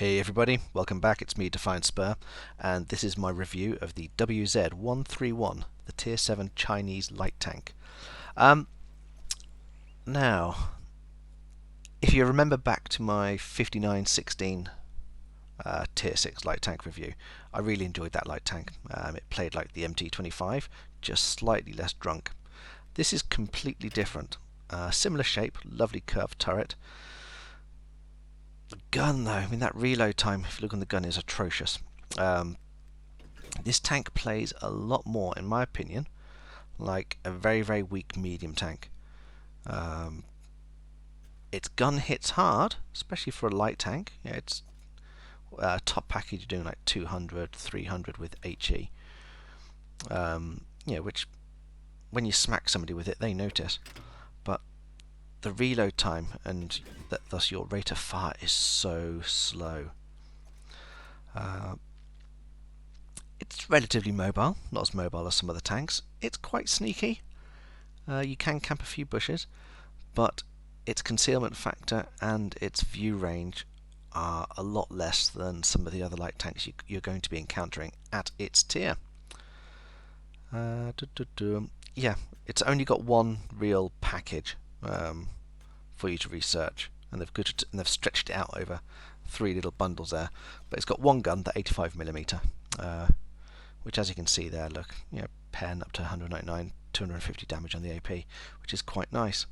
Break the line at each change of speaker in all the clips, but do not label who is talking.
Hey everybody, welcome back. It's me, Defiant Spur, and this is my review of the WZ-131, the Tier 7 Chinese light tank. Um, Now, if you remember back to my 5916 Tier 6 light tank review, I really enjoyed that light tank. It played like the MT25, just slightly less drunk. This is completely different. Similar shape, lovely curved turret. The gun though, I mean that reload time, if you look on the gun, is atrocious. This tank plays a lot more, in my opinion, like a very weak medium tank. Its gun hits hard, especially for a light tank. Yeah, it's top package, you're doing like 200, 300 with HE. Which when you smack somebody with it, they notice. But the reload time and thus your rate of fire is so slow. It's relatively mobile, not as mobile as some other tanks. It's quite sneaky. You can camp a few bushes, but its concealment factor and its view range are a lot less than some of the other light tanks you're going to be encountering at its tier. Yeah, it's only got one real package for you to research, and they've stretched it out over 3 little bundles there. But it's got one gun, the 85mm, which, as you can see there, look, pen up to 199, 250 damage on the AP, which is quite nice.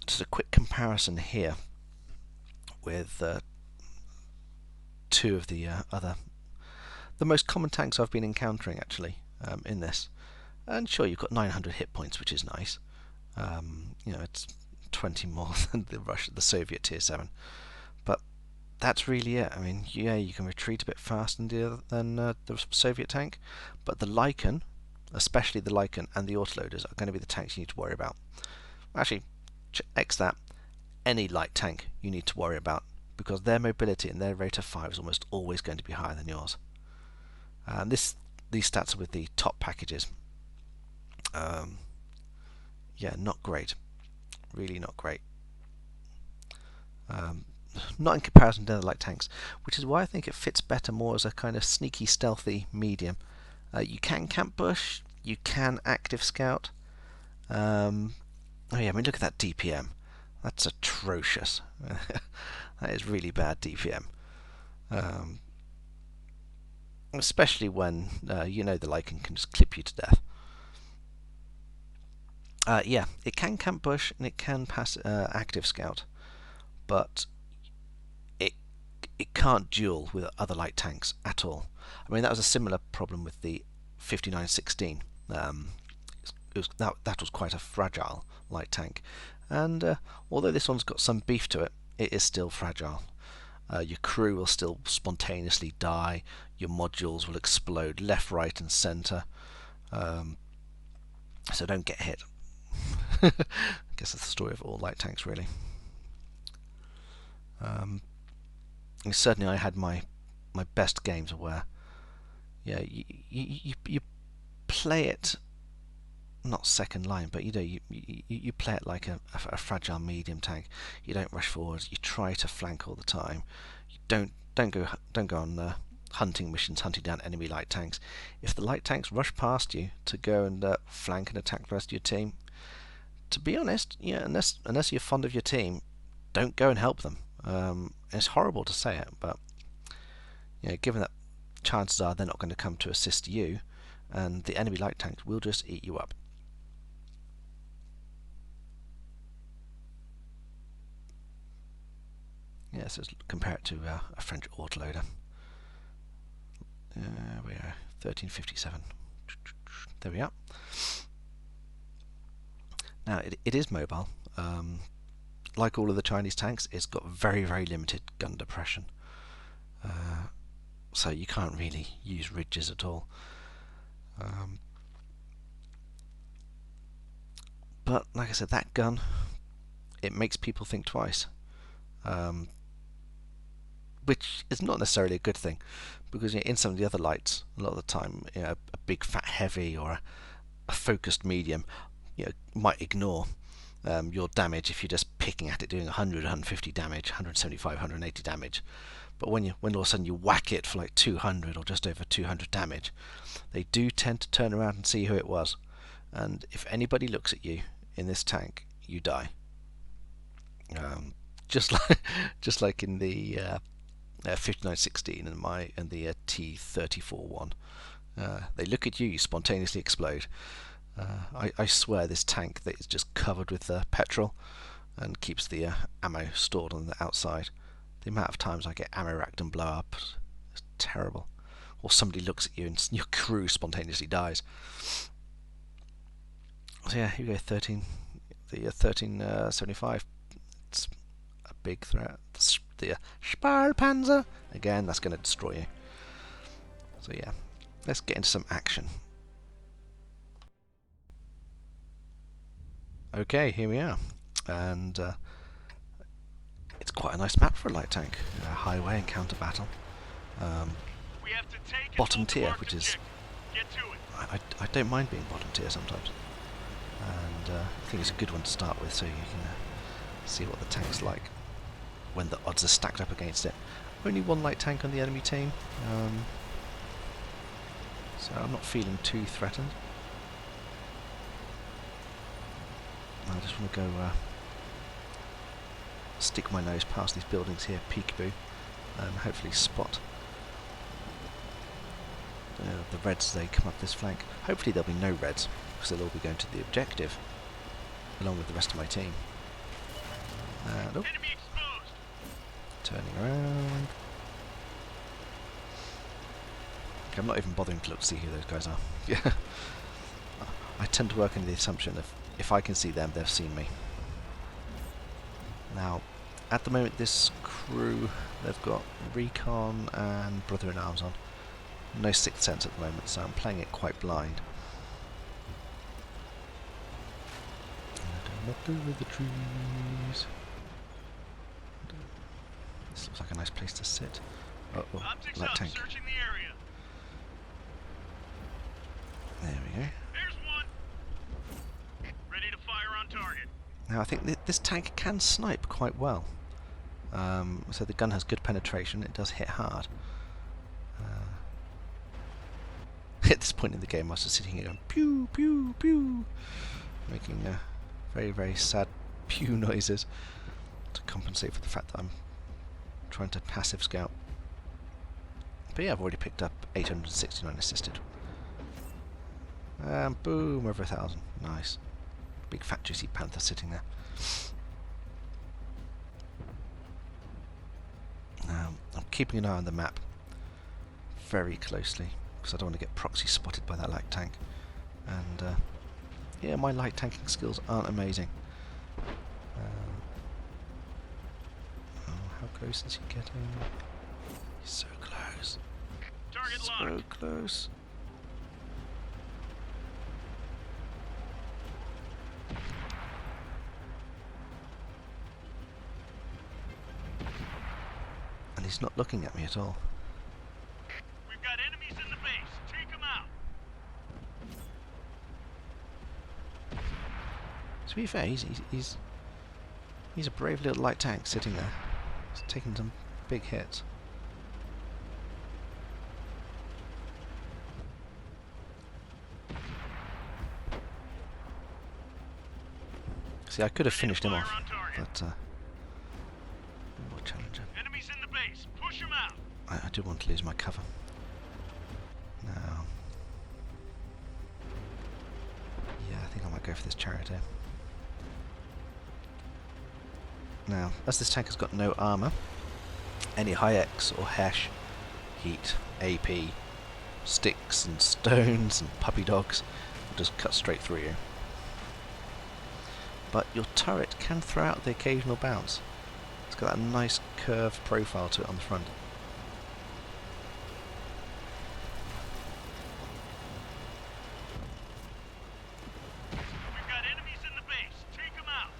Just a quick comparison here with two of the the most common tanks I've been encountering actually in this. And sure, you've got 900 hit points, which is nice. It's 20 more than the Soviet Tier 7, but that's really it. I mean, yeah, you can retreat a bit faster than the Soviet tank, but the Lycan, especially the Lycan and the autoloaders, are going to be the tanks you need to worry about. Actually, X that, any light tank you need to worry about, because their mobility and their rate of fire is almost always going to be higher than yours. And these stats are with the top packages. Yeah, not great. Really not great. Not in comparison to other light tanks, which is why I think it fits better more as a kind of sneaky, stealthy medium. You can camp bush, you can active scout. Oh yeah, I mean, look at that DPM. That's atrocious. That is really bad DPM. Especially when the Lycan can just clip you to death. Yeah, it can camp bush and it can pass active scout, but it can't duel with other light tanks at all. I mean, that was a similar problem with the 5916. That was quite a fragile light tank, and although this one's got some beef to it, it is still fragile. Your crew will still spontaneously die. Your modules will explode left, right, and centre. So don't get hit. I guess that's the story of all light tanks, really. Certainly, I had my best games where, yeah, you play it not second line, but you play it like a fragile medium tank. You don't rush forwards. You try to flank all the time. You don't go on hunting missions, hunting down enemy light tanks. If the light tanks rush past you to go and flank and attack the rest of your team, to be honest, yeah, unless you're fond of your team, don't go and help them. It's horrible to say it, but given that chances are they're not going to come to assist you, and the enemy light tanks will just eat you up. Yeah, so let's compare it to a French autoloader. We are 1357. There we are. Now it is mobile. Like all of the Chinese tanks, it's got very limited gun depression. So you can't really use ridges at all. But like I said, that gun, it makes people think twice. Which is not necessarily a good thing, because in some of the other lights, a lot of the time, a big fat heavy or a focused medium, might ignore. your damage if you're just picking at it, doing 100, 150 damage, 175, 180 damage. But when all of a sudden you whack it for like 200 or just over 200 damage, they do tend to turn around and see who it was. And if anybody looks at you in this tank, you die. Just like in the 5916 and the T34 one. They look at you, you spontaneously explode. I swear this tank that is just covered with petrol and keeps the ammo stored on the outside. The amount of times I get ammo racked and blow up is terrible. Or somebody looks at you and your crew spontaneously dies. So yeah, here we go, the 1375. It's a big threat. The Sparpanzer, again, that's going to destroy you. So yeah, let's get into some action. Okay, here we are, and it's quite a nice map for a light tank. Highway and counter battle. Bottom tier, which is I don't mind being bottom tier sometimes, and I think it's a good one to start with, so you can see what the tank's like when the odds are stacked up against it. Only one light tank on the enemy team, so I'm not feeling too threatened. I just want to go stick my nose past these buildings here, peekaboo, and hopefully spot the reds as they come up this flank. Hopefully there'll be no reds, because they'll all be going to the objective, along with the rest of my team. And, oh, turning around. Okay, I'm not even bothering to look to see who those guys are. Yeah, I tend to work under the assumption that if I can see them, they've seen me. Now, at the moment, this crew, they've got Recon and Brother-in-Arms on. No Sixth Sense at the moment, so I'm playing it quite blind. Up over the trees. This looks like a nice place to sit. Oh, light tank. There we go. Now I think this tank can snipe quite well. So the gun has good penetration, it does hit hard. At this point in the game I was just sitting here going pew pew pew, making very very sad pew noises to compensate for the fact that I'm trying to passive scout. But yeah, I've already picked up 869 assisted. And boom, over 1,000. Nice. Big fat juicy panther sitting there. Now, I'm keeping an eye on the map very closely, because I don't want to get proxy spotted by that light tank. And yeah, my light tanking skills aren't amazing. Oh, how close is he getting? He's so close. So close. And he's not looking at me at all.
We've got enemies in the base. Take them out.
To be fair, he's a brave little light tank sitting there. He's taking some big hits. See, I could have finished him off, but more challenger.
Enemies in the base. Push them out.
I do want to lose my cover. Now, yeah, I think I might go for this chariot here. Now, as this tank has got no armour, any high-X or Hesh, heat, AP, sticks and stones and puppy dogs will just cut straight through you. But your turret can throw out the occasional bounce. It's got that nice curved profile to it on the front.
We've got enemies in the base. Take them out.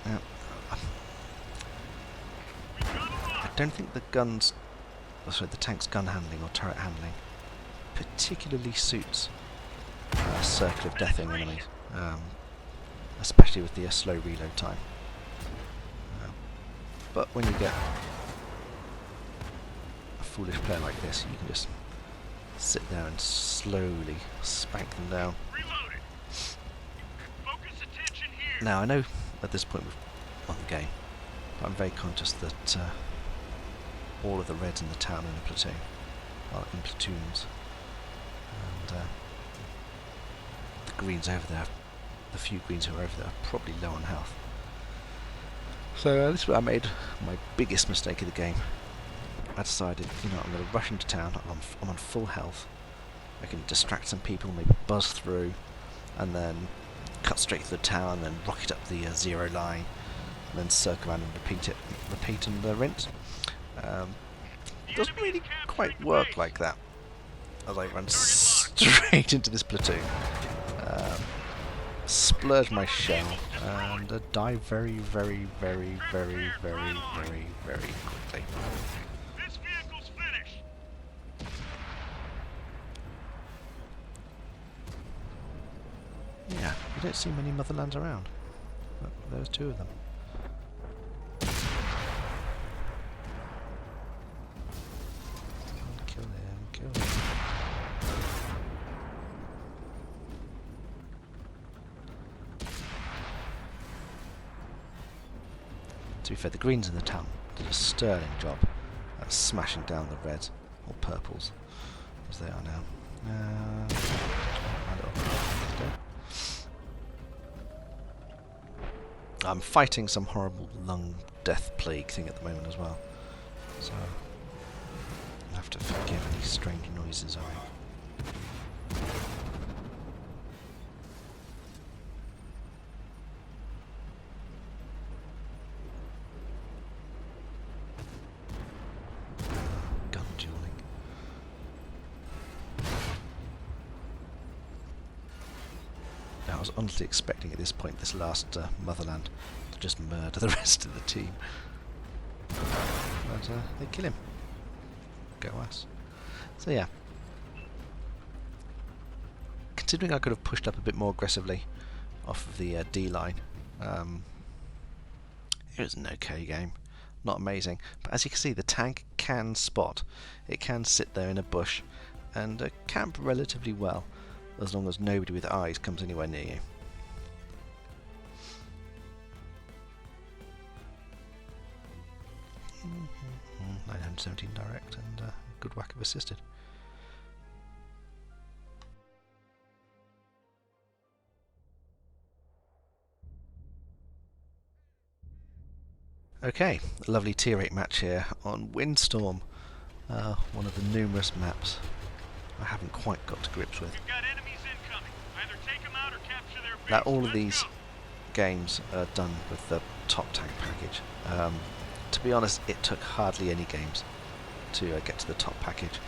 Now,
We've got them
I
up.
don't think the tank's gun handling or turret handling particularly suits Circle of Deathing enemies. especially with the slow reload time. But when you get a foolish player like this, you can just sit there and slowly spank them down.
Reloading. Focus attention here.
Now I know at this point on the game, I'm very conscious that all of the reds in the town in a platoon are in platoons, and the greens over there, the few greens who are over there, are probably low on health. So this is where I made my biggest mistake of the game. I decided, you know, I'm going to rush into town. I'm on full health. I can distract some people, maybe buzz through, and then cut straight through the town, and then rocket up the zero line, and then circle around and repeat and rinse. Doesn't really quite work like that, as I run straight into this platoon, splurge my shell, and die very, very, very, very, very, very, very quickly.
This vehicle's finished.
Yeah, you don't see many Motherlands around, but there's two of them. Kill him, kill him. To be fair, the greens in the town did a sterling job at smashing down the reds, or purples, as they are now. I'm fighting some horrible lung death plague thing at the moment as well, so I'll have to forgive any strange noises I make. Gun dueling. Now, I was honestly expecting at this point, this last Motherland, to just murder the rest of the team. But they kill him. Go us. So yeah. Considering I could have pushed up a bit more aggressively off of the D line, it was an okay game. Not amazing, but as you can see, the tank can spot. It can sit there in a bush and camp relatively well, as long as nobody with eyes comes anywhere near you. Mm-hmm. 917 direct and good whack of assisted. Okay, a lovely tier 8 match here on Windstorm, one of the numerous maps I haven't quite got to grips with.
We've got enemies incoming. Either take them out or capture their base.
Now all of
Let's
these
go.
games are done with the top tank package. To be honest, it took hardly any games to get to the top package,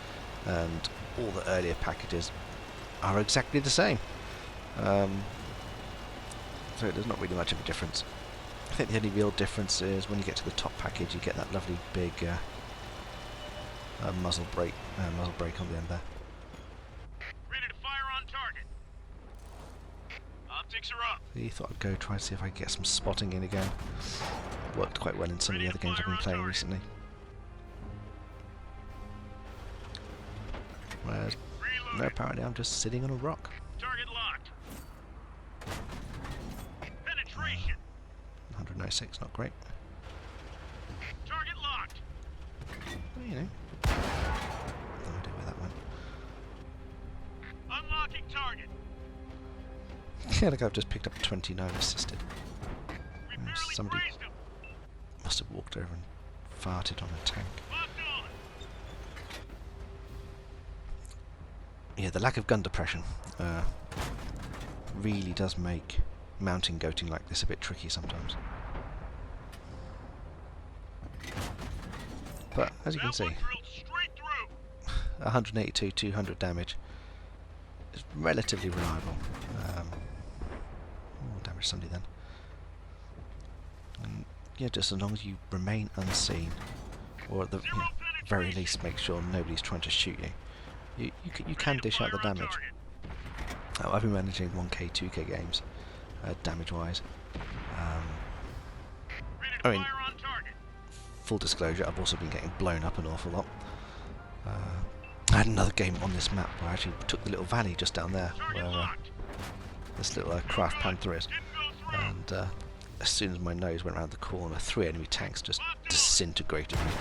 and all the earlier packages are exactly the same. So there's not really much of a difference. I think the only real difference is when you get to the top package, you get that lovely big muzzle brake on the end there.
Ready to fire on target. Optics are up.
So thought I'd go try and see if I could get some spotting in again. Worked quite well in some of the other games I've been playing recently. Whereas, no, apparently I'm just sitting on a rock.
Target locked. Penetration.
106, not great.
Target locked.
Well, you know, no idea where that went.
Unlocking target.
Yeah, look, I've just picked up 29 assisted.
We barely
Somebody
grazed him.
must have walked over and farted on a tank.
Locked on.
Yeah, the lack of gun depression really does make mountain goating like this a bit tricky sometimes. But as you can
That
see,
one drilled straight through.
182, 200 damage is relatively reliable. Damage somebody then. And yeah, just as long as you remain unseen, or at the very least make sure nobody's trying to shoot you, you can dish out the damage. I've been managing 1K, 2K games, damage-wise.
Ready
I
to
mean,
fire on target.
full disclosure, I've also been getting blown up an awful lot. I had another game on this map where I actually took the little valley just down there,
Target
where
locked.
this little craft panther is,
Didn't go through.
and as soon as my nose went around the corner, 3 enemy tanks just disintegrated me.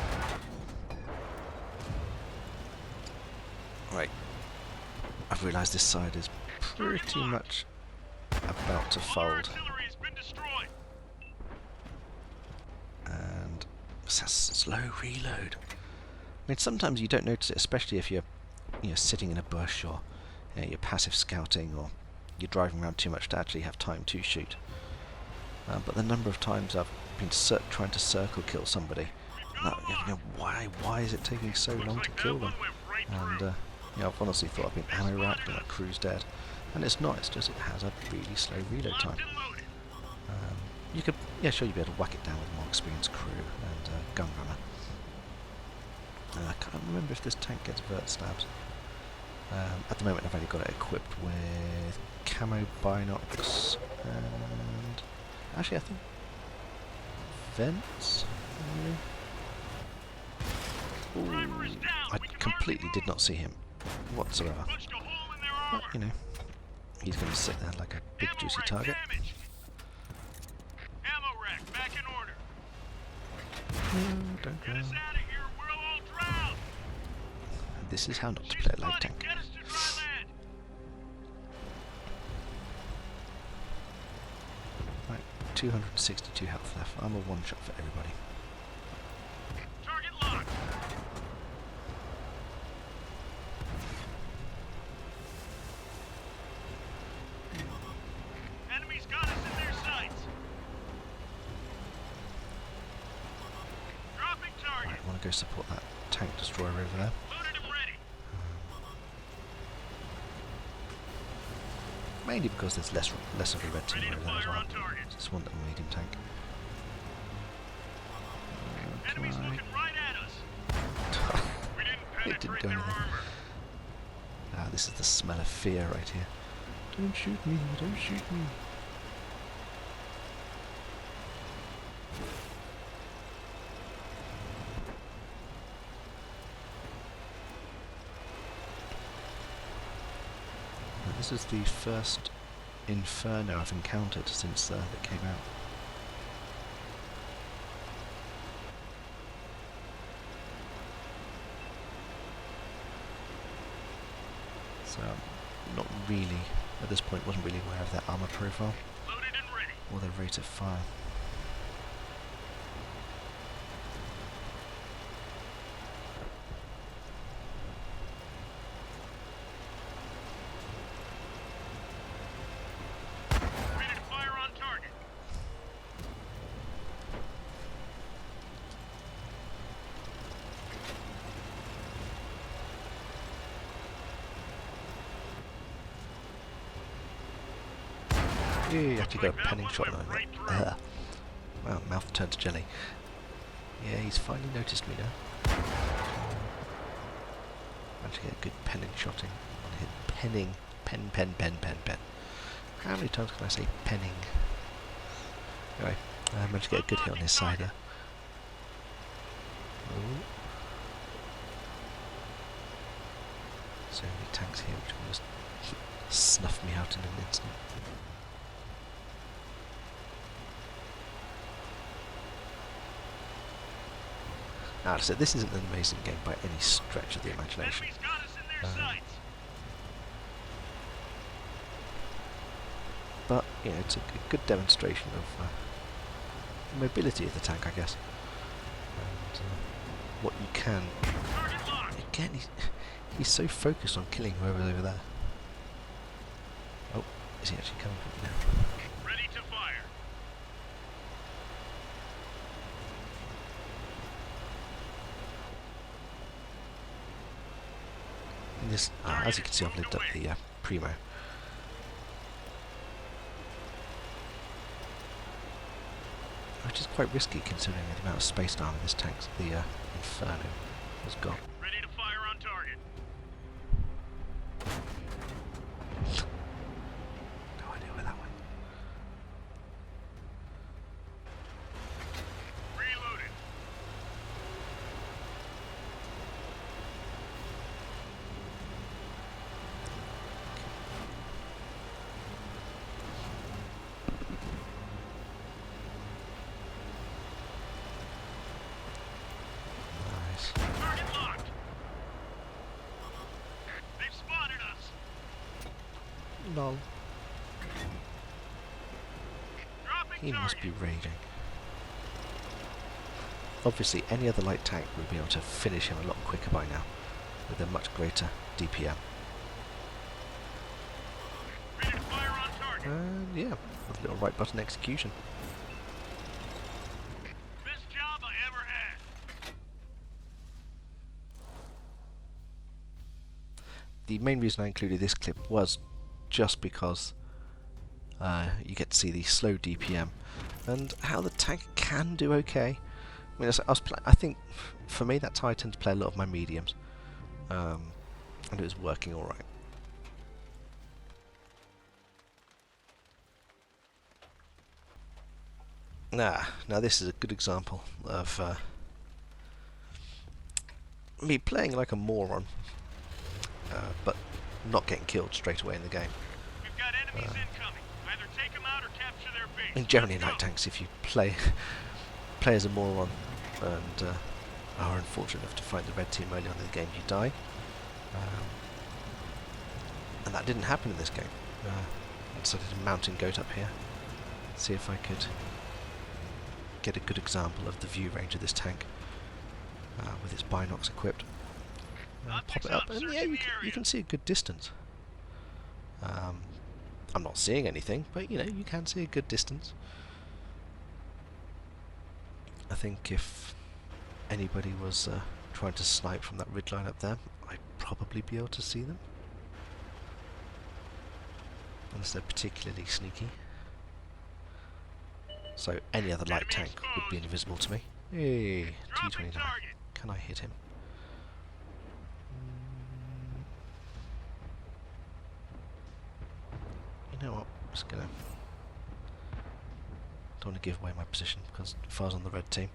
Right, I've realised this side is pretty much about to
All our
fold,
artillery has been destroyed.
and it's a slow reload. I mean, sometimes you don't notice it, especially if you're sitting in a bush, or you're passive scouting, or you're driving around too much to actually have time to shoot. But the number of times I've been trying to circle kill somebody, and why is it taking so long to kill them? And I've honestly thought I've been ammo racked and my crew's dead, and it's not. It's just it has a really slow reload time. You could, sure, you'd be able to whack it down with a more experienced crew and gun runner. I can't remember if this tank gets vert stabs. At the moment I've only got it equipped with camo binocs and actually I think vents. Ooh, I completely did not see him whatsoever. But, he's going to sit there like a big juicy target.
Ammo rack back in order.
Don't
Get
go.
us out of here, we'll all drown.
This is how not to play a light tank.
Get us to dry land.
Right, 262 health left. I'm a one shot for everybody.
Target locked. Enemies got us in their sights. Dropping target.
Right, I want to go support that tank destroyer over there.
Loaded and ready.
Mainly because there's less of a red team
Ready to
over there as
fire
well.
on target.
Just one little medium tank.
Enemies
Can I?
looking right at us. We didn't
It didn't
penetrate
do
their
anything.
armor.
This is the smell of fear right here. Don't shoot me, don't shoot me. Now, this is the first inferno I've encountered since it came out. So I'm not really, at this point, wasn't really aware of their armour profile
Loaded and ready.
or their rate of fire.
Ready to fire on target.
You actually got a
Like that
penning
one
shot
went
on
right
it.
through.
Well, mouth turned to jelly. Yeah, he's finally noticed me now. Actually get a good penning shotting on him. Penning. Pen. How many times can I say penning? Anyway, I managed to get a good hit on his side there. Ooh. So many tanks here which will just snuff me out in an instant. Now, so this isn't an amazing game by any stretch of the imagination.
Enemies got us in their sights.
But, it's a good demonstration of the mobility of the tank, I guess. And what you can...
Target locked.
Again, he's so focused on killing whoever's over there. Oh, is he actually coming for me now?
Ready to fire.
This, as you can see, I've lived up the Primo. Which is quite risky considering the amount of space armor this tank's, the Inferno, has got.
Ready to fire on target.
No idea where that went. Lol.
Dropping
He must
target.
be raging. Obviously, any other light tank would be able to finish him a lot quicker by now, with a much greater DPM.
Ready to fire on target.
And yeah, with a little right button execution.
Best job I ever had.
The main reason I included this clip was just because you get to see the slow DPM and how the tank can do okay. I mean, I think for me that's how I tend to play a lot of my mediums, and it was working all right. Now this is a good example of me playing like a moron, but not getting killed straight away in the game.
We've got enemies incoming. Either take them out or capture their base.
And generally in
Let's
light
go.
tanks, if you play as a moron and are unfortunate enough to find the red team early on in the game, you die. And that didn't happen in this game. I decided to mount and goat up here, see if I could get a good example of the view range of this tank with its binocs equipped. Pop it up, and yeah, you can see a good distance. I'm not seeing anything, but you know, you can see a good distance. I think if anybody was trying to snipe from that ridge line up there, I'd probably be able to see them. Unless they're particularly sneaky. So any other light tank would be invisible to me. Hey,
Dropping
T-29.
target.
Can I hit him? You know what? I'm just gonna... Don't want to give away my position, because if I was on the red team,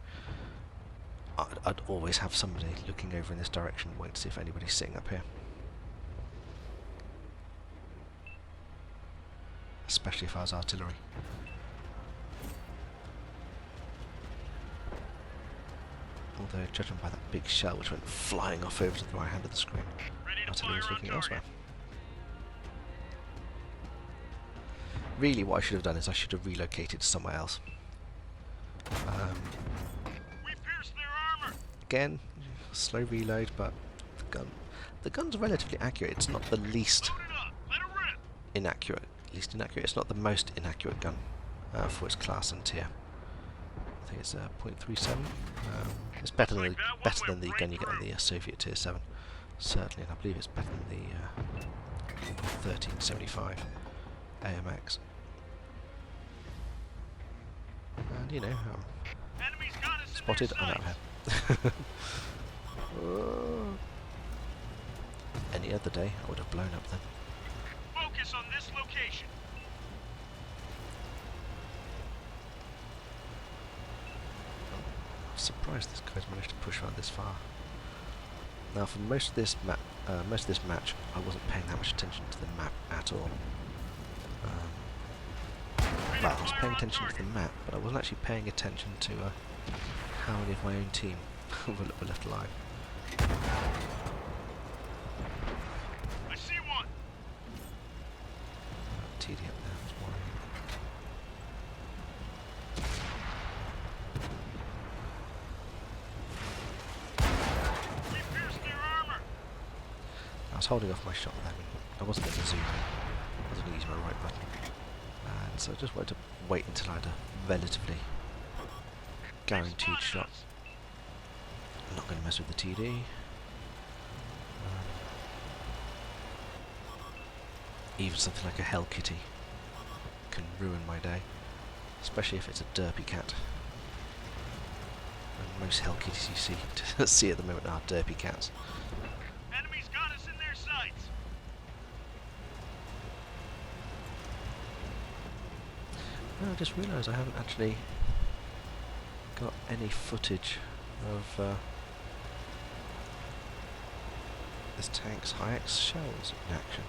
I'd always have somebody looking over in this direction, waiting to see if anybody's sitting up here. Especially if I was artillery. Although, judging by that big shell which went flying off over to the right hand of the screen,
Ready to
artillery
fire
was
on
looking
target.
elsewhere. Really, what I should have done is I should have relocated somewhere else.
We pierced their armor.
Again, slow reload, but the gun's relatively accurate. It's not the least
Load it up. Let it rip.
inaccurate. It's not the most inaccurate gun for its class and tier. I think it's 0.37. It's better than the gun you get on the Soviet tier 7, certainly, and I believe it's better than the 1375 AMX. And you know,
Enemies got us in
spotted.
their
I'm out
sights.
of here. Any other day, I would have blown up then.
Focus on this location.
I'm surprised this guy's managed to push around this far. Now, for most of this match, I wasn't paying that much attention to the map at all. Well, I was paying attention to the map, but I wasn't actually paying attention to how many of my own team were left alive.
I see one.
TD up there was worrying.
We pierced their armor.
I was holding off my shot there. I wasn't going to zoom in. I was going to use my right button. And so I just wanted to wait until I had a relatively guaranteed shot. I'm not going to mess with the TD. Even something like a Hell Kitty can ruin my day, especially if it's a derpy cat. And most Hell Kitties you see at the moment are derpy cats.
Enemies got us in their sights.
No, I just realised I haven't actually got any footage of this tank's high-X shells in action.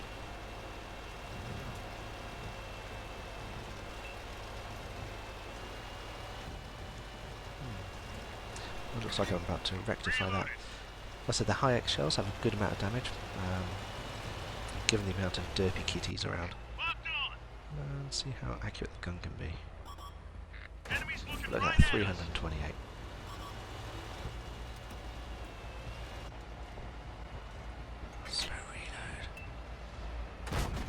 Well, it looks like I'm about to rectify that. Like I said, the high-X shells have a good amount of damage, given the amount of derpy kitties around.
Lost
and see how accurate the gun can be.
Enemies looking
Look
right
at that,
at us.
328. Slow reload.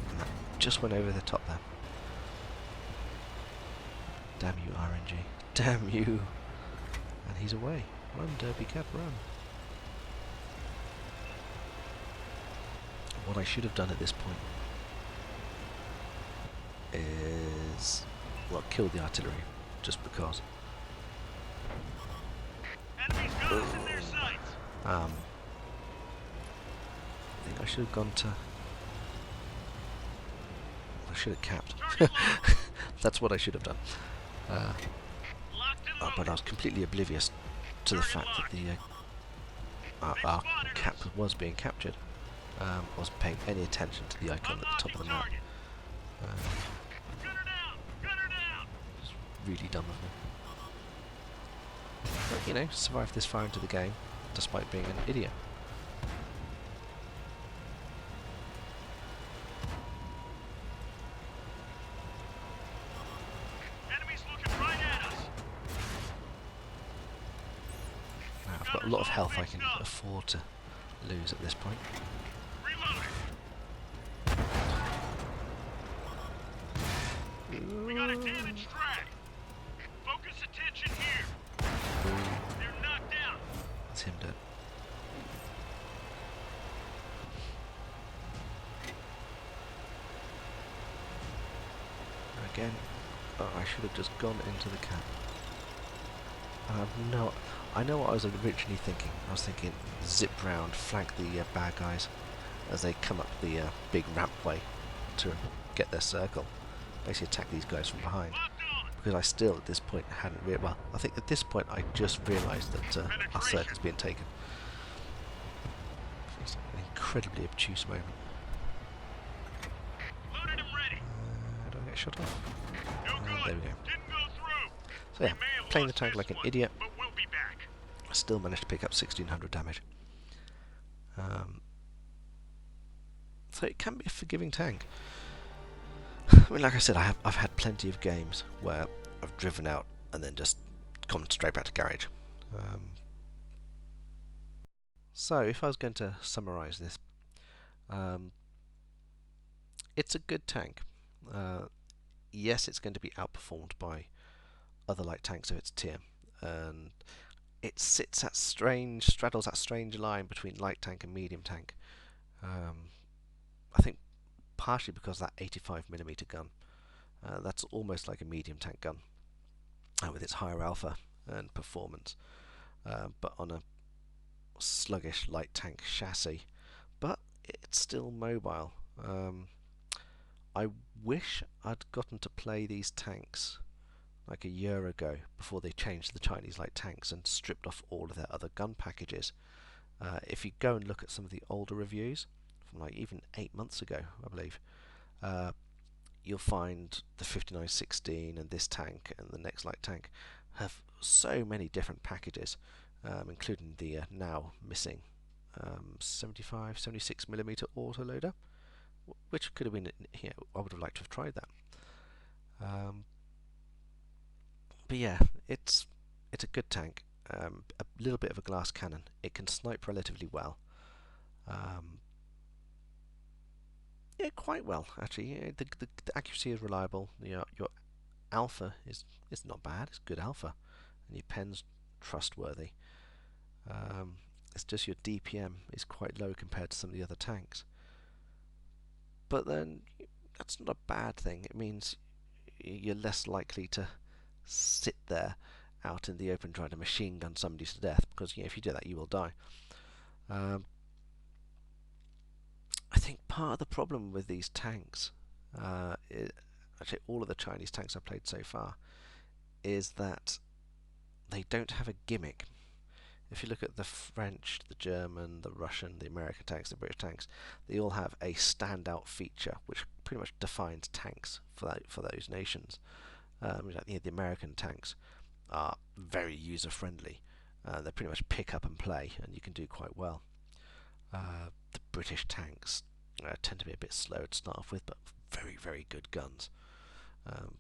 And that just went over the top there. Damn you, RNG. Damn you. And he's away. Run, Derby Cat, run. What I should have done at this point is, well, kill the artillery, just because.
Enemies got us in their sights.
I think I should have gone to... I should have capped.
Target locked.
That's what I should have done.
Locked and loaded.
But I was completely oblivious to the fact that the our cap was being captured. Wasn't paying any attention to the icon at the top of the map.
Target. Gunner down. Gunner down.
It's really dumb of me. But, you know, survived this far into the game, despite being an idiot.
Enemies looking right at us.
Now, I've got a lot of health I can afford to lose at this point.
Reloading. We got a damaged track. Focus attention here. They're knocked down.
That's him dead. Again, I should have just gone into the cap. I know what I was originally thinking. I was thinking zip round, flank the bad guys as they come up the big rampway to get their circle. Basically attack these guys from behind.
Locked on.
Because I still, at this point, hadn't well, I think at this point I just realised that our circle's being taken. It's an incredibly obtuse moment.
Loaded and ready.
Do I get shot off?
No good.
There we go.
Didn't go through.
So yeah,
We may have
playing the
lost
tank
this
like an
one,
idiot.
but we'll be back.
I still managed to pick up 1600 damage. So it can be a forgiving tank. I mean, like I said, I've had plenty of games where I've driven out and then just gone straight back to garage. So if I was going to summarise this, it's a good tank. Yes, it's going to be outperformed by other light tanks of its tier, and it straddles that strange line between light tank and medium tank. I think partially because of that 85mm gun. That's almost like a medium tank gun with its higher alpha and performance, but on a sluggish light tank chassis. But it's still mobile. I wish I'd gotten to play these tanks like a year ago before they changed the Chinese light tanks and stripped off all of their other gun packages. If you go and look at some of the older reviews from like even 8 months ago, I believe, you'll find the 5916 and this tank and the next light tank have so many different packages, including the now missing 76mm autoloader, which could have been, you know, I would have liked to have tried that. But yeah, it's a good tank. A little bit of a glass cannon. It can snipe relatively well. Yeah, quite well actually. Yeah, the accuracy is reliable. Your alpha is not bad. It's good alpha, and your pen's trustworthy. It's just your DPM is quite low compared to some of the other tanks. But then that's not a bad thing. It means you're less likely to sit there out in the open trying to machine gun somebody to death, because if you do that you will die. I think part of the problem with these tanks, actually all of the Chinese tanks I've played so far, is that they don't have a gimmick. If you look at the French, the German, the Russian, the American tanks, the British tanks, they all have a standout feature which pretty much defines tanks for those nations. The American tanks are very user friendly. They pretty much pick up and play, and you can do quite well. The British tanks tend to be a bit slow to start off with, but very, very good guns. Um,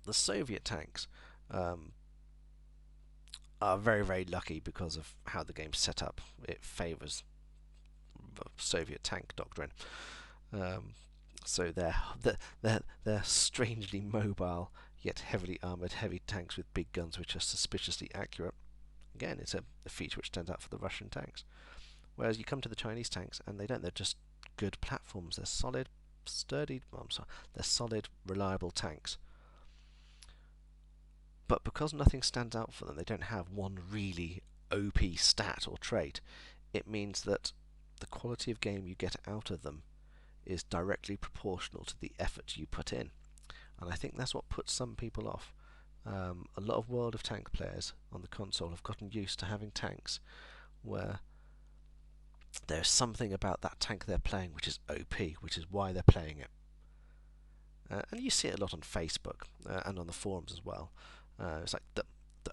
the Soviet tanks um, are very, very lucky because of how the game's set up. It favours the Soviet tank doctrine. Um, so they're strangely mobile yet heavily armoured heavy tanks with big guns which are suspiciously accurate. Again, it's a feature which stands out for the Russian tanks. Whereas you come to the Chinese tanks and they don't. They're just good platforms. They're solid, sturdy. Well, I'm sorry, they're solid, reliable tanks. But because nothing stands out for them, they don't have one really OP stat or trait. It means that the quality of game you get out of them is directly proportional to the effort you put in. And I think that's what puts some people off. A lot of World of Tank players on the console have gotten used to having tanks where there's something about that tank they're playing which is OP, which is why they're playing it. And you see it a lot on Facebook and on the forums as well. It's like the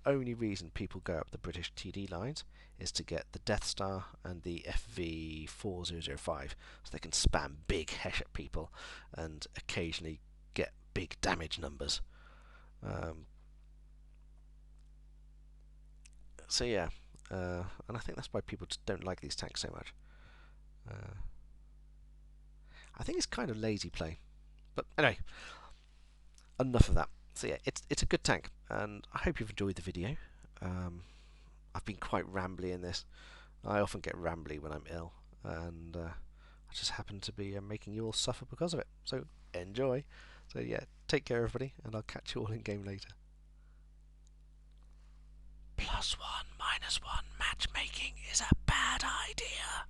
only reason people go up the British TD lines is to get the Death Star and the FV4005, so they can spam big hesh at people and occasionally get big damage numbers. Um, so yeah, and I think that's why people just don't like these tanks so much. Uh, I think it's kind of lazy play. But anyway, enough of that. So yeah, it's a good tank, and I hope you've enjoyed the video. Um, I've been quite rambly in this. I often get rambly when I'm ill, and I just happen to be making you all suffer because of it. So enjoy. So yeah, take care, everybody, and I'll catch you all in game later. +1 -1 matchmaking is a bad idea.